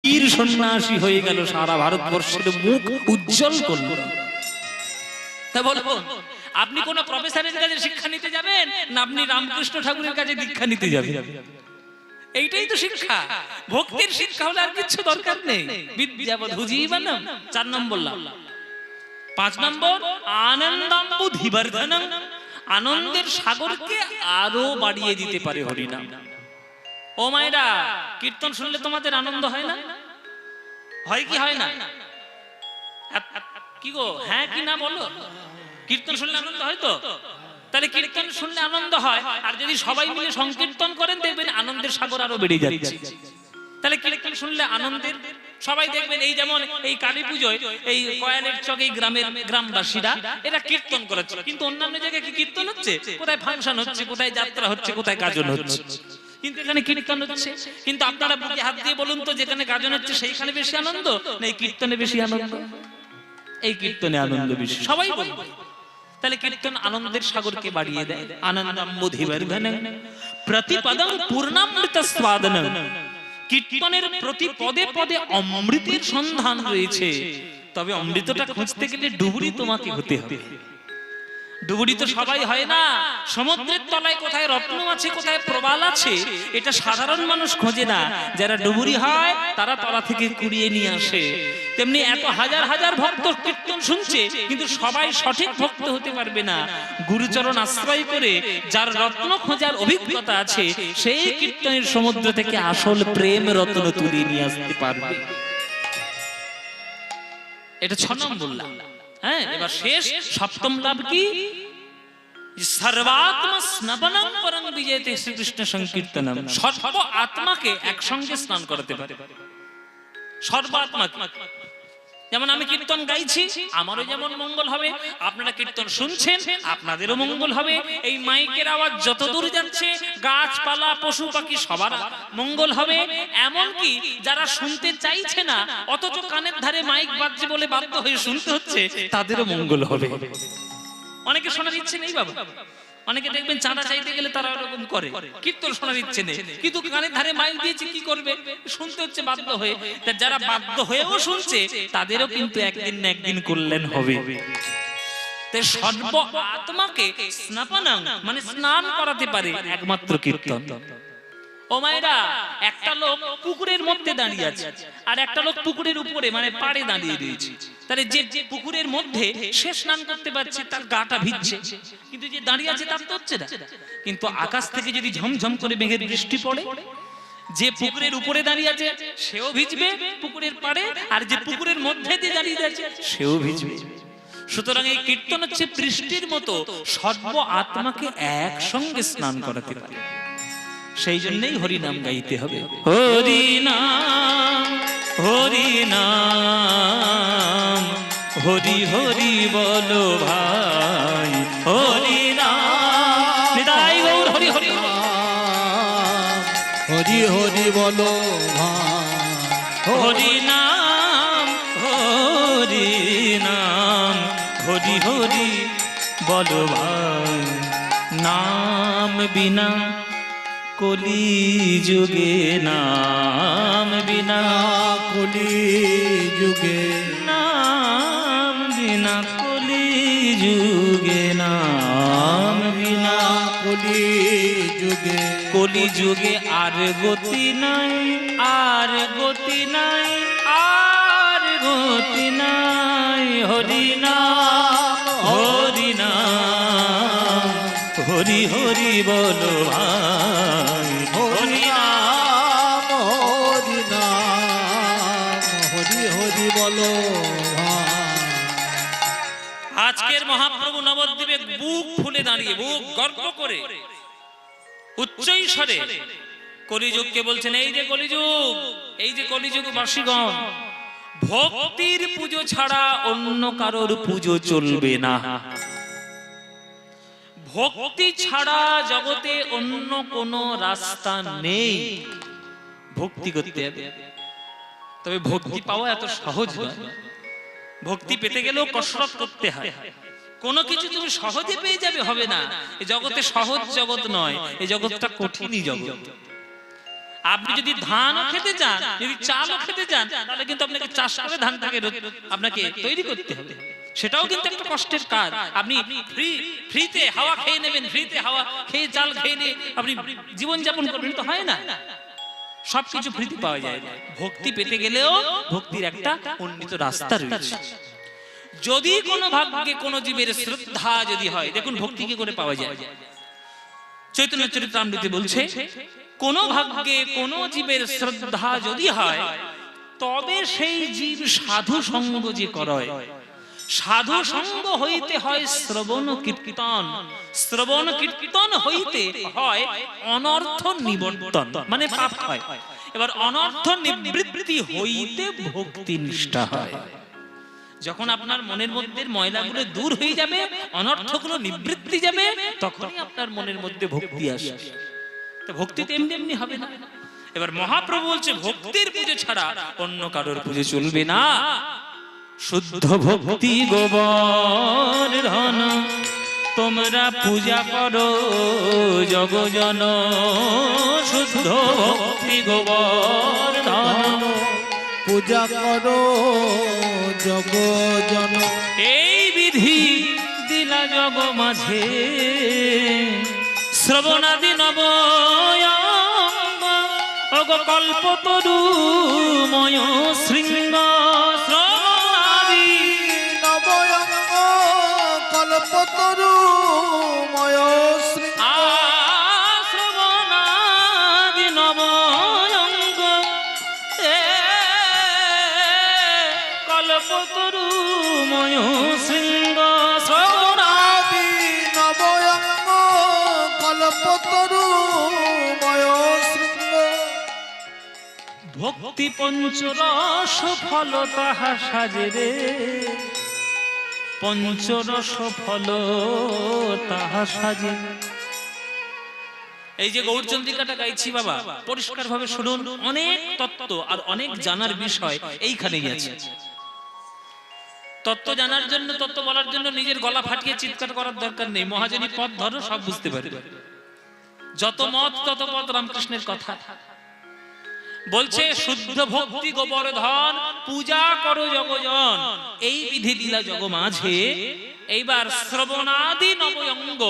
বীর সন্ন্যাসী হয়ে গেল, সারা ভারতবর্ষের মুখ উজ্জ্বল করল। তা বলবো, আপনি কোন প্রফেসরের কাছে শিক্ষা নিতে যাবেন না আপনি রামকৃষ্ণ ঠাকুরের কাছে দীক্ষা নিতে যাবেন? এইটাই তো শিক্ষা। ভক্তির শিক্ষা হলে আর কিছু দরকার নেই। বিদ্যাবধূ জীবনম 4 নম্বর বললাম। 5 নম্বর আনন্দাম্বু ধীবর্ধনম, আনন্দের সাগরকে আরো বাড়িয়ে দিতে পারে হরিনাম। ও মায়েরা, কীর্তন শুনলে তোমাদের আনন্দ হয় না? হয় কি হয় না? কি গো, হ্যাঁ কি না বলো? কীর্তন শুনলে আনন্দ হয় তো? তাহলে কীর্তন শুনলে আনন্দ হয়, আর যদি সবাই মিলে সংকীর্তন করেন দেখবেন আনন্দের সাগর আরো বেড়ে যাচ্ছে। তাহলে কীর্তন শুনলে আনন্দের সবাই দেখবেন, এই যেমন এই কালী পুজোয় এই কয়ালের চক এই গ্রামবাসীরা এরা কীর্তন করাচ্ছে, কিন্তু অন্যান্য জায়গায় কি কীর্তন হচ্ছে? কোথায় ফাংশন হচ্ছে, কোথায় যাত্রা হচ্ছে, কোথায় গাজন হচ্ছে, কিন্তু এখানে কীর্তন হচ্ছে। কিন্তু আপনারা বুকে হাত দিয়ে বলুন তো, যেখানে গাজন হচ্ছে সেইখানে বেশি আনন্দ না এই কীর্তনে বেশি আনন্দ? এই কীর্তনে আনন্দ বেশি, সবাই বলবে। তাহলে কীর্তন আনন্দের সাগরকে বাড়িয়ে দেয়। আনন্দাম্বু ধীবর্ধনম প্রতিপদম পূর্ণামৃত স্বাদনম, কীর্তনের প্রতি পদে পদে অমৃতের সন্ধান রয়েছে। তবে অমৃতটা খুঁজতে গেলে ডুবুরি তোমাকে হতে হবে। ডুবুরি তো সবাই হয় না। সমুদ্রের তলায় কোথায় রত্ন আছে, কোথায় প্রবাল আছে, এটা সাধারণ মানুষ খোঁজে না। যারা ডুবুরি হয় তারা তলা থেকে কুড়িয়ে নিয়ে আসে। তেমনি এত হাজার হাজার ভক্ত কীর্তন শুনছে, কিন্তু সবাই সঠিক ভক্ত হতে পারবে না। গুরুচরণ আশ্রয় করে যার রত্ন খোঁজার অভিজ্ঞতা আছে, সেই কীর্তনের সমুদ্র থেকে আসল প্রেম রত্ন তুলে নিয়ে আসতে পারবে। এটা 6 নম্বর বললাম। হ্যাঁ, এবার শেষ 7ম লাভ কি? সর্বাত্মা স্নাপনম পরং বিজেতে শ্রীকৃষ্ণ সংকীর্তনম, সর্ব আত্মাকে একসঙ্গে স্নান করাতে পারে। সর্বাত্মাকে, যেমন আমি কীর্তন গাইছি, আমারও যেমন মঙ্গল হবে, আপনারা কীর্তন শুনছেন আপনাদেরও মঙ্গল হবে। এই মাইকের আওয়াজ যত দূর যাচ্ছে, গাছপালা পশু পাখি সবার মঙ্গল হবে। এমনকি যারা শুনতে চাইছে না অথচ কানের ধারে মাইক বাজছে বলে বাধ্য হয়ে শুনতে হচ্ছে, তাদেরও মঙ্গল হবে। অনেকে শোনার ইচ্ছে নেই বাবা, অনেকে দেখবেন চাঁদা চাইতে গেলে তারা এরকম করে, কীর্তন শোনার ইচ্ছে নেই, কিন্তু কানের ধারে মাইক দিয়েছে, কি করবে, শুনতে হচ্ছে বাধ্য হয়ে। তা যারা বাধ্য হয়েও শুনছে তাদেরও কিন্তু একদিন না একদিন কল্যাণ হবে। তাই সর্ব আত্মাকে স্নাপনং মানে স্নান করাতে পারে একমাত্র কীর্তন। ও মায়েরা, একটা লোক পুকুরের মধ্যে দাঁড়িয়ে আছে, আর একটা লোক পুকুরের উপরে মানে পাড়ে দাঁড়িয়ে রয়েছে। তাহলে যে পুকুরের মধ্যে সে স্নান করতে পারছে, তার গাটা ভিজছে, কিন্তু যে দাঁড়িয়ে আছে তার তো হচ্ছে না। কিন্তু আকাশ থেকে যদি ঝমঝম করে মেঘের বৃষ্টি পড়ে, যে পুকুরের উপরে দাঁড়িয়ে আছে সেও ভিজবে পুকুরের পাড়ে, আর যে পুকুরের মধ্যে দিয়ে দাঁড়িয়ে আছে সেও ভিজবে। সুতরাং এই কীর্তন হচ্ছে বৃষ্টির মতো, সর্ব আত্মাকে একসঙ্গে স্নান করাতে পারে। সেই জন্যই হরিনাম গাইতে হবে। হরিনাম হরিনাম হরি হরি বলো ভাই, হরিনাম নিতাই গৌর হরি হরি হরি হরি বলো ভাই, হরিনাম হরিনাম হরি হরি বলো ভাই। নাম বিনা কলি যুগে, নাম বিনা কলি যুগে, নাম বিনা কলি যুগে, নাম বিনা কলি যুগে, কলি যুগে আর গতি নাই, আর গতি নাই, আর গতি নাই। হরিনাম হরিনাম হরি হরি বলো ভাই, হরিনাম হরিনাম হরি হরি বলো ভাই। আজকের মহাপ্রভু নবদ্বীপে বুক ফুলে দাঁড়িয়ে, বুক গর্ব করে উচ্চ স্বরে কলিযুগকে বলছেন, এই যে কলিযুগ, এই যে কলিযুগ বাসীগণ, ভক্তির পুজো ছাড়া অন্য কারোর পুজো চলবে না। ভক্তি ছাড়া জগতে অন্য কোনো রাস্তা নেই। ভক্তি করতে হবে, তবে ভক্তি পাওয়া এত সহজ নয়। ভক্তি পেতে গেলেও কসরত করতে হয়। কোনো কিছু তুমি সহজে পেয়ে যাবে হবে না। এই জগতে সহজ জগৎ নয়, এই জগৎটা কঠিনই জগৎ। আপনি যদি ধানও খেতে চান, যদি চালও খেতে চান, তাহলে কিন্তু আপনাকে চাষ করে ধানটাকে আপনাকে তৈরি করতে হবে। সেটাও কিন্তু একটা কষ্টের কাজ। আপনি ফ্রিতে হাওয়া খেয়ে নেবেন, ফ্রিতে হাওয়া খেয়ে চাল খেয়ে নিয়ে আপনি জীবন যাপন করবেন, তো হয় না। সবকিছু ফ্রিতে পাওয়া যায় না। ভক্তি পেতে গেলেও ভক্তির একটা উন্নীত রাস্তা রয়েছে। যদি কোনো ভাগ্যে কোনো জীবের শ্রদ্ধা যদি হয়, দেখুন ভক্তি কি করে পাওয়া যায়। চৈতন্য চরিতামৃতে বলছে, কোন ভাগ্যে কোন জীবের শ্রদ্ধা যদি হয়, তবে সেই জীব সাধু সঙ্গ যে করে। সাধু সঙ্গ হইতে হয় শ্রবণ কীর্তন, শ্রবণ কীর্তন হইতে হয় অনর্থ নিবর্তন, মানে পাপ হয়। এবার অনর্থ নিবৃত্তি হইতে ভক্তি নিষ্ঠা হয়। যখন আপনার মনের মধ্যে ময়লাগুলো দূর হয়ে যাবে, অনর্থগুলো নিবৃত্তি যাবে, তখনই আপনার মনের মধ্যে ভক্তি আসবে। তো ভক্তি তো এমনি এমনি হবে না। এবার মহাপ্রভু বলছে, ভক্তির পুজো ছাড়া অন্য কারোর পুজো চলবে না। শুদ্ধ ভক্তি গোবর্ধন তোমরা পূজা করো জগজন। শুদ্ধ ভক্তি গোবর্ধন পূজা করো জগজন। এই বিধি দিলা জগ মাঝে শ্রবণাদি নবয়ঙ্গ অগ কল্পতরুময় শৃঙ্গ। শ্রবণাদি নবয়ঙ্গ কল্পতরুময় শৃঙ্গ। শ্রবণাদি নবয়ঙ্গ কল্পতরুময় শৃঙ্গ। শ্রবণাদি নবয়ঙ্গ কল্পতরুময় শৃঙ্গ। ভক্তি পঞ্চরস ফল তাহা সাজে রে, পঞ্চরস ফল তাহা সাজে। এই যে গৌরচন্দ্রিকাটা গাইছি বাবা, পরিষ্কার ভাবে শুনুন। অনেক তত্ত্ব আর অনেক জানার বিষয় এইখানেই আছে। তত্ত্ব জানার জন্য, তত্ত্ব বলার জন্য নিজের গলা ফাটিয়ে চিৎকার করার দরকার নেই। মহাজনী পথ ধরো, সব বুঝতে পারবে। যত মত তত পথ রামকৃষ্ণের কথা বলছে। শুদ্ধ ভক্তি গোবর্ধন পূজা করো জগজন, এই বিধি দিলা জগ মাঝে। এইবার শ্রবণাদি নবয়ঙ্গ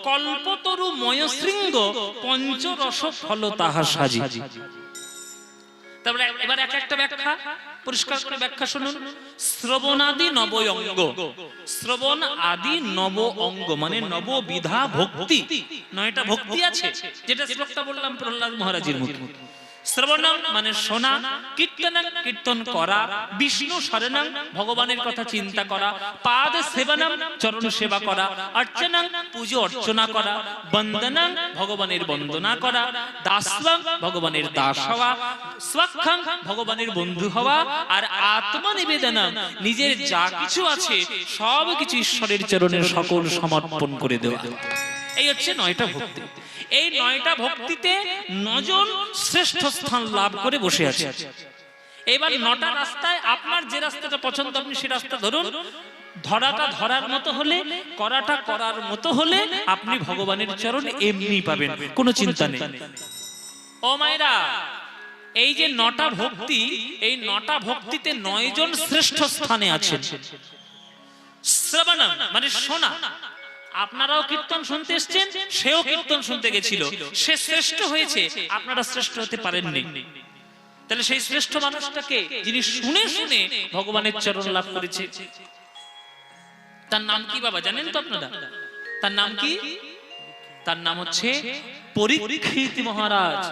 কল্পতরু ময়শৃঙ্গ পঞ্চরস ফল তাহা সাজি। তারপরে এবার একটা ব্যাখ্যা, পরিষ্কার করে ব্যাখ্যা শুনুন। শ্রবণাদি নবয়ঙ্গ, শ্রবণ আদি নব অঙ্গ মানে নববিধা ভক্তি। নয়টা ভক্তি আছে, যেটা শ্লোকটা বললাম প্রহ্লাদ মহারাজের মুখে। শ্রবণং মানে শোনা, কীর্তনং কীর্তন করা, বিষ্ণু শরণং ভগবানের কথা চিন্তা করা, পাদ সেবনং চরণ সেবা করা, অর্চনং পূজা অর্চনা করা, বন্দনং ভগবানের বন্দনা করা, দাসবং ভগবানের দাস হওয়া, স্বক্ষং ভগবানের বন্ধু হওয়া, আর আত্মনিবেদনং নিজের যা কিছু আছে সব কিছু ঈশ্বরের চরণে সকল সমর্পণ করে দেওয়া। এই হচ্ছে নয়টা ভক্তি। এই নয়টা ভক্তিতে নজন শ্রেষ্ঠ স্থান লাভ করে বসে আছে। এবার নটা রাস্তায় আপনার যে রাস্তাটা পছন্দ আপনি সেই রাস্তা ধরুন। ধরাটা ধরার মতো হলে, করাটা করার মতো হলে আপনি ভগবানের চরণ এমনি পাবেন, কোনো চিন্তা নেই। ও মায়েরা, এই যে নটা ভক্তি, এই নটা ভক্তিতে 9 জন শ্রেষ্ঠ স্থানে আছেন। শ্রবণ মানে শোনা, আপনারাও কীর্তন শুনতে এসেছেন, সেও কীর্তন শুনতে গেছিল, সে শ্রেষ্ঠ হয়েছে, আপনারা শ্রেষ্ঠ হতে পারেননি। তাহলে সেই শ্রেষ্ঠ মানুষটাকে, যিনি শুনে শুনে ভগবানের চরণ লাভ করেছে, তার নাম কি বাবা জানেন তো আপনারা? তার নাম কি? তার নাম হচ্ছে পরীক্ষিত মহারাজ।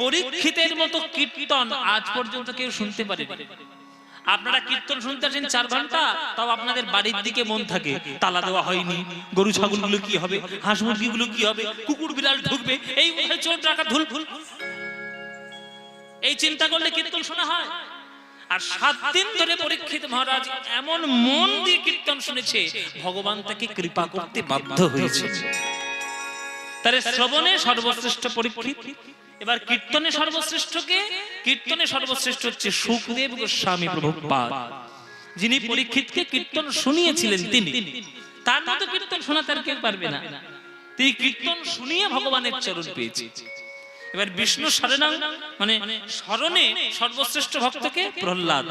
পরীক্ষিতের মতো কীর্তন আজ পর্যন্ত কেউ শুনতে পারেনি। আপনারা কীর্তন শুনতে আসেন 4 ঘন্টা, তাও আপনাদের বাড়ির দিকে মন থাকে, তালা দেওয়া হয়নি, গরু ছাগল গুলো কি হবে, হাঁস মুরগি গুলো কি হবে, কুকুর বিড়াল ঢুকবে, এই চোর টাকা ধুল ধুল, এই চিন্তা করলে কীর্তন শোনা হয়। আর 7 দিন ধরে পরীক্ষিত মহারাজ এমন মন দিয়ে কীর্তন শুনেছে, ভগবান তাকে কৃপা করতে বাধ্য হয়েছে। তারে শ্রবণে সর্বশ্রেষ্ঠ পরীক্ষিত। এবার কীর্তনে সর্বশ্রেষ্ঠ কে? কীর্তনে সর্বশ্রেষ্ঠ হচ্ছে সুখদেব গোস্বামী প্রভুপাদ, যিনি পরীক্ষিতকে কীর্তন শুনিয়েছিলেন। তিনি, তার মতো কীর্তন শোনাতে আর কেউ পারবে না। তিনি কীর্তন শুনিয়ে ভগবানের চরণ পেয়েছে। এবার বিষ্ণু স্মরণাং মানে স্মরণে সর্বশ্রেষ্ঠ ভক্তকে প্রহ্লাদ।